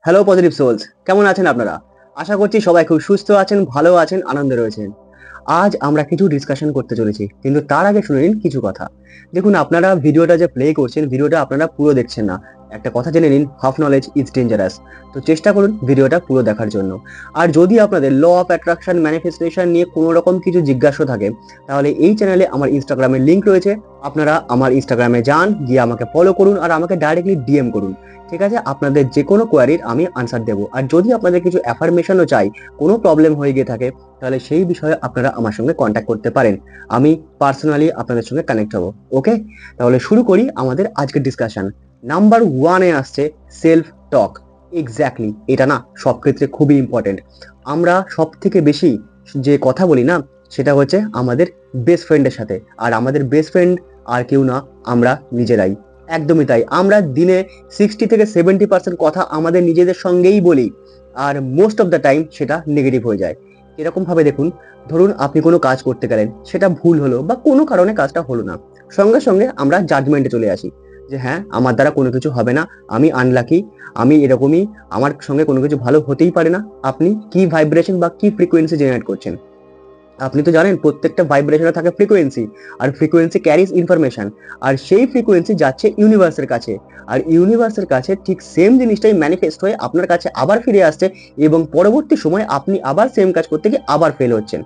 Hello positive sols, কেমন আছেন আপনারা? আশা করছি সবাই খুব সুস্থ আছেন, ভালো আছেন, আনন্দে রয়েছেন। আজ আমরা কিছু ডিসকাশন করতে চলেছি, কিন্তু তার আগে শুনে নিন কিছু কথা। দেখুন, আপনারা ভিডিওটা যে প্লে করছেন, ভিডিওটা আপনারা পুরো দেখছেন না। একটা কথা জেনে নিন, হাফ নলেজ ইজ ডেঞ্জারাস। তো চেষ্টা করুন ভিডিওটা পুরো দেখার জন্য। আর যদি আপনাদের ল অফ অ্যাট্রাকশন, ম্যানিফেস্টেশন নিয়ে কোনো রকম কিছু জিজ্ঞাসা থাকে, তাহলে এই চ্যানেলে আমার ইনস্টাগ্রামের লিঙ্ক রয়েছে। আপনারা আমার ইনস্টাগ্রামে যান, গিয়ে আমাকে ফলো করুন আর আমাকে ডাইরেক্টলি ডিএম করুন। ঠিক আছে, আপনাদের যে কোনো কোয়ারির আমি আনসার দেবো। আর যদি আপনাদের কিছু অ্যাফার্মেশনও চাই, কোনো প্রবলেম হয়ে গিয়ে থাকে, তাহলে সেই বিষয়ে আপনারা আমার সঙ্গে কন্ট্যাক্ট করতে পারেন। আমি পার্সোনালি আপনাদের সঙ্গে কানেক্ট হবো। ওকে, তাহলে শুরু করি আমাদের আজকের ডিসকাশন। নাম্বার ওয়ানে আসছে সেলফ টক। এক্স্যাক্টলি, এটা না সব ক্ষেত্রে খুবই ইম্পর্টেন্ট। আমরা সব থেকে বেশি যে কথা বলি না, সেটা হচ্ছে আমাদের বেস্ট ফ্রেন্ডের সাথে। আর আমাদের বেস্ট ফ্রেন্ড আর কেউ না, আমরা নিজেরাই। একদমই তাই, আমরা দিনে 60 থেকে 70% কথা আমাদের নিজেদের সঙ্গেই বলি। আর মোস্ট অফ দ্য টাইম সেটা নেগেটিভ হয়ে যায়। এরকম ভাবে দেখুন, ধরুন আপনি কোনো কাজ করতে গেলেন, সেটা ভুল হলো বা কোনো কারণে কাজটা হলো না, সঙ্গে সঙ্গে আমরা জাজমেন্টে চলে আসি যে হ্যাঁ, আমার দ্বারা কোনো কিছু হবে না, আমি আনলাকি, আমি এরকমই, আমার সঙ্গে কোনো কিছু ভালো হতেই পারে না। আপনি কি ভাইব্রেশন বা কি ফ্রিকোয়েন্সি জেনারেট করছেন? আপনি তো জানেন প্রত্যেকটা ভাইব্রেশনে থাকে ফ্রিকোয়েন্সি, আর ফ্রিকোয়েন্সি ক্যারিজ ইনফরমেশন। আর সেই ফ্রিকোয়েন্সি যাচ্ছে ইউনিভার্সের কাছে, আর ইউনিভার্সের কাছে ঠিক সেম জিনিসটাই ম্যানিফেস্ট হয়ে আপনার কাছে আবার ফিরে আসছে, এবং পরবর্তী সময় আপনি আবার সেম কাজ করতে গিয়ে আবার ফেল হচ্ছেন।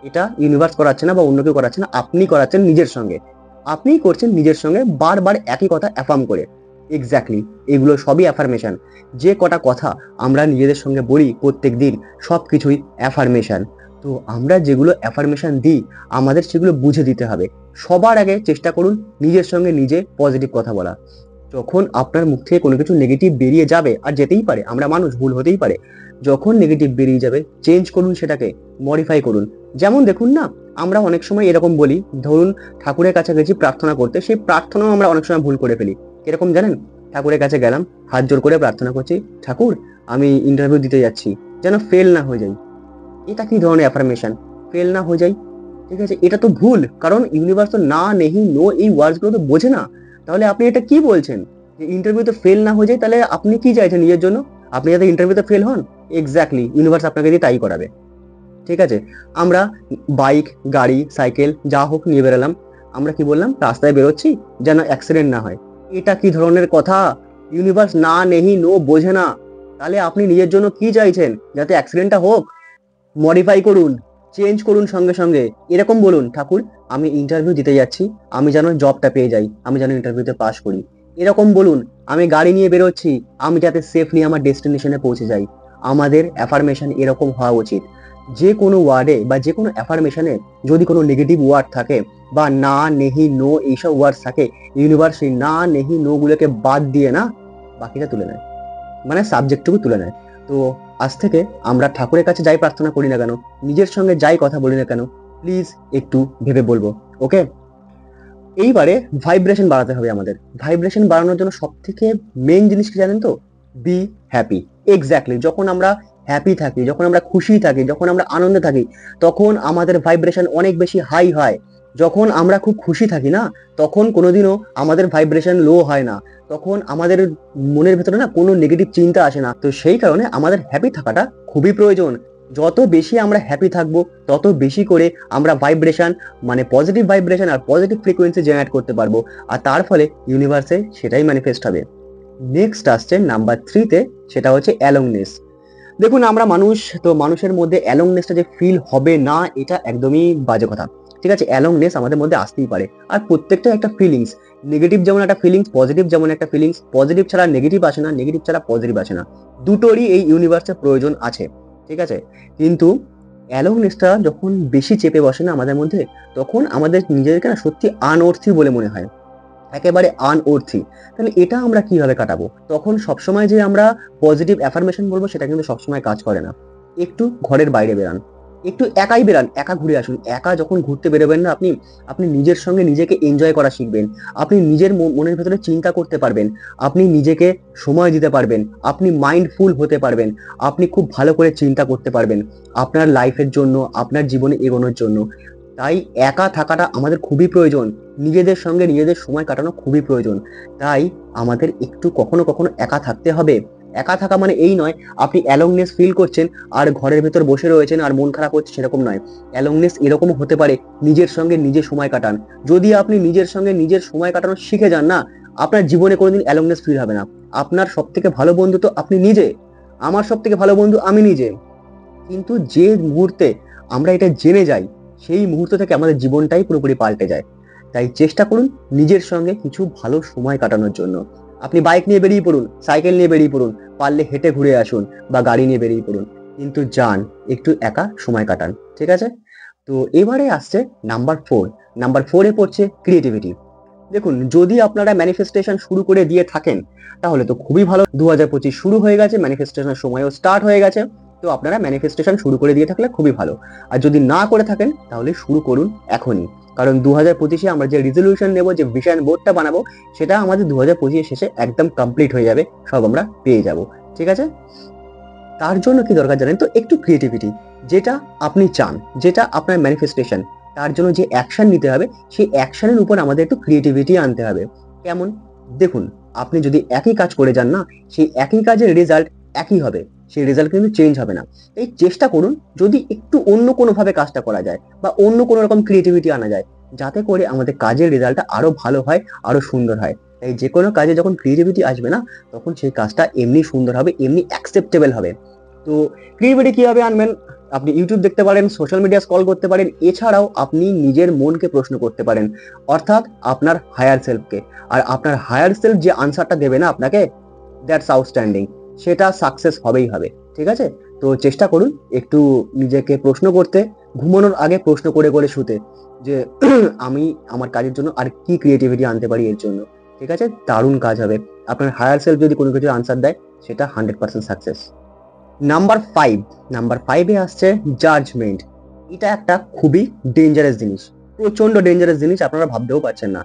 এটা ইউনিভার্স করাচ্ছে না বা অন্য কেউ করাচ্ছে না, আপনি করাচ্ছেন নিজের সঙ্গে। আপনিই করছেন নিজের সঙ্গে বারবার একই কথা অ্যাফার্ম করে। এক্স্যাক্টলি, এগুলো সবই অ্যাফার্মেশন। যে কটা কথা আমরা নিজেদের সঙ্গে বলি প্রত্যেক দিন, সব কিছুই অ্যাফার্মেশন। তো আমরা যেগুলো অ্যাফার্মেশন দিই, আমাদের সেগুলো বুঝে দিতে হবে। সবার আগে চেষ্টা করুন নিজের সঙ্গে নিজে পজিটিভ কথা বলা। যখন আপনার মুখ থেকে কোনো কিছু নেগেটিভ বেরিয়ে যাবে, আর যেতেই পারে, আমরা মানুষ, ভুল হতেই পারে, যখন নেগেটিভ বেরিয়ে যাবে চেঞ্জ করুন, সেটাকে মডিফাই করুন। যেমন দেখুন না, আমরা অনেক সময় এরকম বলি, ধরুন ঠাকুরের কাছে গেছি প্রার্থনা করতে, সেই প্রার্থনাও আমরা অনেক সময় ভুল করে ফেলি। কিরকম জানেন? ঠাকুরের কাছে গেলাম, হাত জোর করে প্রার্থনা করছি, ঠাকুর আমি ইন্টারভিউ দিতে যাচ্ছি, যেন ফেল না হয়ে যাই। এটা কি ধরনের অ্যাফার্মেশন? ফেল না হয়ে যাই, ঠিক আছে, এটা তো ভুল, কারণ ইউনিভার্স তো না, নেহি, নো এই ওয়ার্ডসগুলো তো বোঝে না। তাহলে আপনি এটা কি বলছেন যে ইন্টারভিউতে ফেল না হয়ে যায়? তাহলে আপনি কি চাইছেন নিজের জন্য? আপনি যাতে ইন্টারভিউতে ফেল হন? এক্স্যাক্টলি, ইউনিভার্স আপনাকে দিয়ে তাই করাবে। ঠিক আছে, আমরা বাইক, গাড়ি, সাইকেল যা হোক নিয়ে বেরোলাম, আমরা কি বললাম? রাস্তায় বেরোচ্ছি যেন অ্যাক্সিডেন্ট না হয়। এটা কি ধরনের কথা? ইউনিভার্স না, নেহি, নো বোঝে না। তাহলে আপনি নিজের জন্য কি চাইছেন? যাতে অ্যাক্সিডেন্টটা হোক? মডিফাই করুন, চেঞ্জ করুন সঙ্গে সঙ্গে। এরকম বলুন, ঠাকুর আমি ইন্টারভিউ দিতে যাচ্ছি, আমি যেন জবটা পেয়ে যাই, আমি যেন ইন্টারভিউতে পাস করি। এরকম বলুন, আমি গাড়ি নিয়ে বেরোচ্ছি, আমি যাতে সেফলি আমার ডেস্টিনেশনে পৌঁছে যাই। আমাদের অ্যাফার্মেশন এরকম হওয়া উচিত। যে কোনো ওয়ার্ডে বা যে কোনো অ্যাফার্মেশনে যদি কোনো নেগেটিভ ওয়ার্ড থাকে বা না, নেহি, নো এইসব ওয়ার্ডস থাকে, ইউনিভার্স সেই না, নেহি, নো গুলোকে বাদ দিয়ে না বাকিটা তুলে নেয়, মানে সাবজেক্টটুকু তুলে নেয়। তো আজ থেকে আমরা ঠাকুরের কাছে যাই প্রার্থনা করি না কেন, নিজের সঙ্গে যাই কথা বলি না কেন, প্লিজ একটু ভেবে বলবো। ওকে, এইবারে ভাইব্রেশন বাড়াতে হবে আমাদের। ভাইব্রেশন বাড়ানোর জন্য সব থেকে মেইন জিনিস কি জানেন তো? Be happy. এক্স্যাক্টলি, যখন আমরা হ্যাপি থাকি, যখন আমরা খুশি থাকি, যখন আমরা আনন্দে থাকি, তখন আমাদের ভাইব্রেশন অনেক বেশি হাই হয়। যখন আমরা খুব খুশি থাকি না, তখন কোনোদিনও আমাদের ভাইব্রেশন লো হয় না। তখন আমাদের মনের ভেতরে না কোনো নেগেটিভ চিন্তা আসে না। তো সেই কারণে আমাদের হ্যাপি থাকাটা খুবই প্রয়োজন। যত বেশি আমরা হ্যাপি থাকবো, তত বেশি করে আমরা ভাইব্রেশন, মানে পজিটিভ ভাইব্রেশন আর পজিটিভ ফ্রিকোয়েন্সি জেনারেট করতে পারবো। আর তার ফলে ইউনিভার্সে সেটাই ম্যানিফেস্ট হবে। নেক্সট আসছে নাম্বার 3-তে, সেটা হচ্ছে অ্যালংনেস। দেখুন, আমরা মানুষ, তো মানুষের মধ্যে অ্যালংনেসটা যে ফিল হবে না, এটা একদমই বাজে কথা। ঠিক আছে, অ্যালংনেস আমাদের মধ্যে আসতেই পারে। আর প্রত্যেকটা একটা ফিলিংস, নেগেটিভ যেমন একটা ফিলিংস, পজিটিভ যেমন একটা ফিলিংস। পজিটিভ ছাড়া নেগেটিভ আসে না, নেগেটিভ ছাড়া পজিটিভ আসে না। দুটোরই এই ইউনিভার্সে প্রয়োজন আছে। ঠিক আছে, কিন্তু অ্যালংনেসটা যখন বেশি চেপে বসে না আমাদের মধ্যে, তখন আমাদের নিজেদেরকে না সত্যি আনঅর্থী বলে মনে হয়, একেবারে আনঅর্থী। তাহলে এটা আমরা কিভাবে কাটাবো? তখন সবসময় যে আমরা পজিটিভ অ্যাফার্মেশন বলবো, সেটা কিন্তু সবসময় কাজ করে না। একটু ঘরের বাইরে বেরান, একটু একাই বেরান, একা ঘুরে আসুন। একা যখন ঘুরতে বেরোবেন না আপনি, আপনি নিজের সঙ্গে নিজেকে এনজয় করা শিখবেন। আপনি নিজের মনের ভেতরে চিন্তা করতে পারবেন, আপনি নিজেকে সময় দিতে পারবেন, আপনি মাইন্ডফুল হতে পারবেন, আপনি খুব ভালো করে চিন্তা করতে পারবেন আপনার লাইফের জন্য, আপনার জীবনে এগোনোর জন্য। তাই একা থাকাটা আমাদের খুবই প্রয়োজন। নিজেদের সঙ্গে নিজেদের সময় কাটানো খুবই প্রয়োজন। তাই আমাদের একটু কখনো কখনো একা থাকতে হবে। একা থাকা মানে এই নয় আপনি অ্যালোংনেস ফিল করছেন আর ঘরের ভেতর বসে রয়েছেন আর মন খারাপ হচ্ছে, সেরকম নয়। অ্যালোংনেস এরকমও হতে পারে নিজের সঙ্গে নিজে সময় কাটান। যদি আপনি নিজের সঙ্গে নিজের সময় কাটানো শিখে যান না, আপনার জীবনে কোনোদিন অ্যালোংনেস ফিল হবে না। আপনার সব থেকে ভালো বন্ধু তো আপনি নিজে, আমার সব থেকে ভালো বন্ধু আমি নিজে। কিন্তু যে মুহূর্তে আমরা এটা জেনে যাই, সেই মুহূর্ত থেকে আমাদের জীবনটাই পুরোপুরি পাল্টে যায়। তাই চেষ্টা করুন নিজের সঙ্গে কিছু ভালো সময় কাটানোর জন্য। আপনি বাইক নিয়ে বেরিয়ে পড়ুন, সাইকেল নিয়ে বেরিয়ে পড়ুন, পারলে হেঁটে ঘুরে আসুন বা গাড়ি নিয়ে বেরিয়ে পড়ুন, কিন্তু যান একটু একা সময় কাটান, ঠিক আছে? তো এবারে আসছে নাম্বার 4। নাম্বার 4-এ পড়ছে ক্রিয়েটিভিটি। দেখুন, যদি আপনারা ম্যানিফেস্টেশন শুরু করে দিয়ে থাকেন তাহলে তো খুবই ভালো। 2025 শুরু হয়ে গেছে, ম্যানিফেস্টেশনের সময়ও স্টার্ট হয়ে গেছে। তো আপনারা ম্যানিফেস্টেশন শুরু করে দিয়ে থাকলে খুবই ভালো। আর যদি না করে থাকেন তাহলে শুরু করুন এখনই। কারণ 2025-এ আমরা যে রেজলিউশন নেব, যে ভিশন বোর্ডটা বানাবো, সেটা আমাদের 2025 শেষে একদম কমপ্লিট হয়ে যাবে, সব আমরা পেয়ে যাব, ঠিক আছে? তার জন্য কি দরকার জানেন তো? একটু ক্রিয়েটিভিটি। যেটা আপনি চান, যেটা আপনার ম্যানিফেস্টেশন, তার জন্য যে অ্যাকশন নিতে হবে, সেই অ্যাকশনের উপর আমাদের একটু ক্রিয়েটিভিটি আনতে হবে। কেমন? দেখুন, আপনি যদি একই কাজ করে যান না, সেই একই কাজের রেজাল্ট একই হবে, সেই রেজাল্ট কিন্তু চেঞ্জ হবে না। এই চেষ্টা করুন যদি একটু অন্য কোনোভাবে কাজটা করা যায় বা অন্য কোনো রকম ক্রিয়েটিভিটি আনা যায়, যাতে করে আমাদের কাজের রেজাল্টটা আরো ভালো হয়, আরো সুন্দর হয়। তাই যে কোনো কাজে যখন ক্রিয়েটিভিটি আসবে না, তখন সেই কাজটা এমনি সুন্দর হবে, এমনি অ্যাকসেপ্টেবল হবে। তো ক্রিয়েটিভিটি কিভাবে আনবেন? আপনি ইউটিউব দেখতে পারেন, সোশ্যাল মিডিয়া স্ক্রল করতে পারেন, এছাড়াও আপনি নিজের মনকে প্রশ্ন করতে পারেন, অর্থাৎ আপনার হায়ার সেলফকে। আর আপনার হায়ার সেলফ যে আনসারটা দেবে না আপনাকে, দ্যাটস আউটস্ট্যান্ডিং, সেটা সাকসেস হবেই হবে, ঠিক আছে? তো চেষ্টা করুন একটু নিজেকে প্রশ্ন করতে, ঘুমানোর আগে প্রশ্ন করে করে শুতে, যে আমি আমার কাজের জন্য আর কি ক্রিয়েটিভিটি আনতে পারি এর জন্য, ঠিক আছে? দারুণ কাজ হবে। আপনার হায়ার সেলফ যদি কোনো কিছু আনসার দেয়, সেটা 100% সাকসেস। নাম্বার 5 আসছে জাজমেন্ট। এটা একটা খুবই ডেঞ্জারাস জিনিস, প্রচন্ড ডেঞ্জারাস জিনিস, আপনারা ভাবতেও পারছেন না।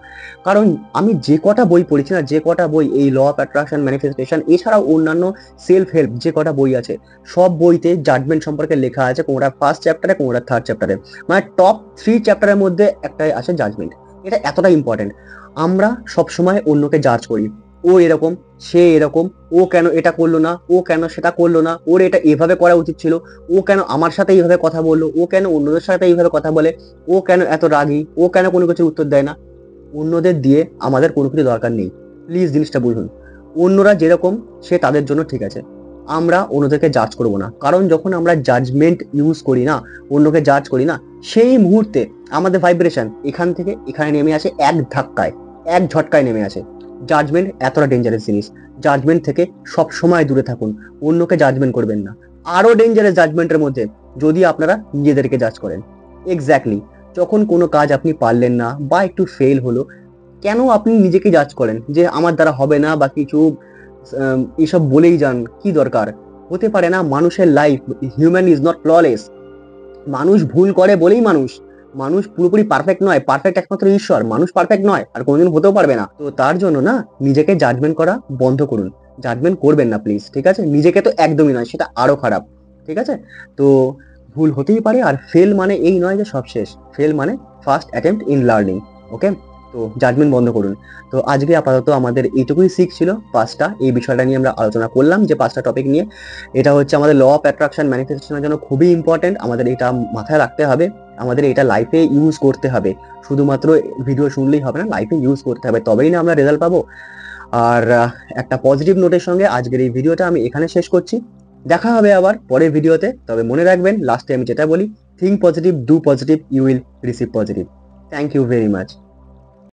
কারণ আমি যে কটা বই পড়েছি না, যে কটা বই এই ল অফ অ্যাট্রাকশন, ম্যানিফেস্টেশন, এছাড়াও অন্যান্য সেলফ হেল্প যে কটা বই আছে, সব বইতে জাজমেন্ট সম্পর্কে লেখা আছে, কোনোটা ফার্স্ট চ্যাপ্টারে, কোনোটা থার্ড চ্যাপ্টারে, মানে টপ 3 চ্যাপ্টারের মধ্যে একটাই আছে জাজমেন্ট। এটা এতটা ইম্পর্টেন্ট। আমরা সবসময় অন্যকে জাজ করি, ও এরকম, সে এরকম, ও কেন এটা করলো না, ও কেন সেটা করলো না, ওর এটা এভাবে করা উচিত ছিল, ও কেন আমার সাথে এইভাবে কথা বললো, ও কেন অন্যদের সাথে এইভাবে কথা বলে, ও কেন এত রাগী, ও কেন কোনো কিছুর উত্তর দেয় না। অন্যদের দিয়ে আমাদের কোনো কিছু দরকার নেই, প্লিজ জিনিসটা বুঝুন। অন্যরা যেরকম, সে তাদের জন্য ঠিক আছে। আমরা অন্যদেরকে জাজ করবো না, কারণ যখন আমরা জাজমেন্ট ইউজ করি না, অন্যকে জাজ করি না, সেই মুহূর্তে আমাদের ভাইব্রেশন এখান থেকে এখানে নেমে আসে এক ধাক্কায়, এক ঝটকায় নেমে আসে। জাজমেন্ট এতটা ডেঞ্জারাস জিনিস। জাজমেন্ট থেকে সব সময় দূরে থাকুন, অন্যকে জাজমেন্ট করবেন না। আরো ডেঞ্জারাস জাজমেন্টের মধ্যে যদি আপনারা নিজেদেরকে জাজ করেন। এক্স্যাক্টলি, যখন কোনো কাজ আপনি পারলেন না বা একটু ফেল হলো, কেন আপনি নিজেকে জাজ করেন যে আমার দ্বারা হবে না বা কিছু, এসব বলেই যান, কি দরকার? হতে পারে না, মানুষের life, human is not flawless. মানুষ ভুল করে বলেই মানুষ, মানুষ পুরোপুরি পারফেক্ট নয়, পারফেক্ট একমাত্র ঈশ্বর, মানুষ পারফেক্ট নয় আর কোনোদিন হতেও পারবে না। তো তার জন্য না, নিজেকে জাজমেন্ট করা বন্ধ করুন, জাজমেন্ট করবেন না প্লিজ, ঠিক আছে? নিজেকে তো একদমই নয়, সেটা আরো খারাপ, ঠিক আছে? তো ভুল হতেই পারে, আর ফেল মানে এই নয় যে সব শেষ, ফেল মানে ফার্স্ট অ্যাটেম্প্ট ইন লার্নিং, ওকে? তো জাজমেন্ট বন্ধ করুন। তো আজকে আপাতত আমাদের এইটুকুই ছিল, 5টা এই বিষয়টা নিয়ে আমরা আলোচনা করলাম, যে 5টা টপিক নিয়ে। এটা হচ্ছে আমাদের ল অফ অ্যাট্রাকশন ম্যানিফেস্টেশনের জন্য খুবই ইম্পর্টেন্ট, আমাদের এটা মাথায় রাখতে হবে, আমাদের এটা লাইফে ইউজ করতে হবে। শুধুমাত্র ভিডিও শুনলেই হবে না, লাইফে ইউজ করতে হবে, তবেই না আমরা রেজাল্ট পাবো। আর একটা পজিটিভ নোটের সঙ্গে আজকের এই ভিডিওটা আমি এখানে শেষ করছি। দেখা হবে আবার পরের ভিডিওতে। তবে মনে রাখবেন, লাস্টে আমি যেটা বলি, think positive, do positive, you will receive positive. Thank you very much.